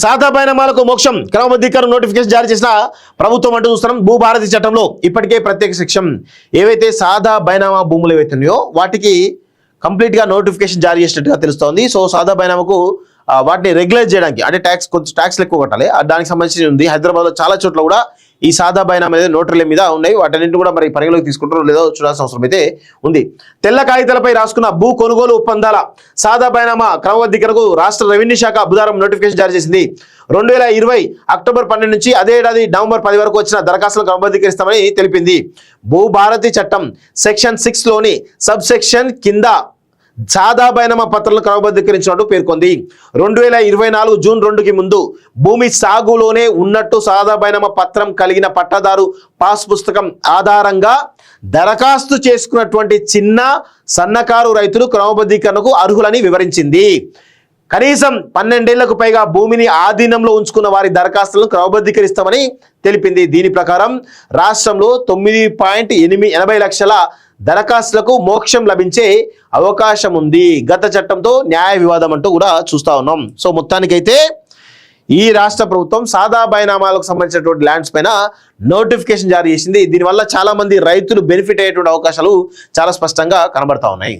సాదా బైనామాలకు మోక్షం క్రమబద్ధీకరణ నోటిఫికేషన్ జారీ చేసిన ప్రభుత్వం అంటూ చూస్తున్నాం. భూభారతి చట్టంలో ఇప్పటికే ప్రత్యేక సెక్షన్ ఏవైతే సాదా బైనామా భూములు ఏవైతే ఉన్నాయో వాటికి కంప్లీట్గా నోటిఫికేషన్ జారీ చేసినట్టుగా తెలుస్తోంది. సో సాదా బైనామాకు వాటిని రెగ్యులైజ్ చేయడానికి అంటే కొంచెం ట్యాక్స్లు ఎక్కువ కట్టాలి, దానికి సంబంధించి ఉంది. హైదరాబాద్లో చాలా చోట్ల కూడా ఈ సాదా బైనామా అనేది నోటరీల మీద ఉన్నాయి. వాటన్నింటిని కూడా మరి పరిగణలోకి తీసుకుంటారో లేదో చూడాల్సిన అవసరం అయితే ఉంది. తెల్ల కాగితాలపై రాసుకున్న భూ కొనుగోలు ఒప్పందాల సాదా బైనామా క్రమబద్ధీకరణకు రాష్ట్ర రెవెన్యూ శాఖ బుధవారం నోటిఫికేషన్ జారీ చేసింది. 2020 అక్టోబర్ 12 నుంచి అదే ఏడాది నవంబర్ 10 వరకు వచ్చిన దరఖాస్తులను క్రమబద్ధీకరిస్తామని తెలిపింది. భూభారతి చట్టం సెక్షన్ 6లోని సబ్ సెక్షన్ కింద సాదా బైనామా పత్రాలను క్రమబద్ధీకరించినట్టు పేర్కొంది. 2024 జూన్ 2కి ముందు భూమి సాగులోనే ఉన్నట్టు సాదా బైనామా పత్రం కలిగిన పట్టాదారు పాస్ పుస్తకం ఆధారంగా దరఖాస్తు చేసుకున్నటువంటి చిన్న సన్నకారు రైతులు క్రమబద్ధీకరణకు అర్హులని వివరించింది. కనీసం 12 ఏళ్లకు పైగా భూమిని ఆధీనంలో ఉంచుకున్న వారి దరఖాస్తులను క్రమబద్ధీకరిస్తామని తెలిపింది. దీని ప్రకారం రాష్ట్రంలో 9.80 లక్షల దరఖాస్తులకు మోక్షం లభించే అవకాశం ఉంది. గత చట్టంతో న్యాయ వివాదం అంటూ కూడా చూస్తా ఉన్నాం. సో మొత్తానికైతే ఈ రాష్ట్ర ప్రభుత్వం సాదా బైనామాలకు సంబంధించినటువంటి ల్యాండ్స్ పైన నోటిఫికేషన్ జారీ చేసింది. దీనివల్ల చాలా మంది రైతులు బెనిఫిట్ అయ్యేటువంటి అవకాశాలు చాలా స్పష్టంగా కనబడతా ఉన్నాయి.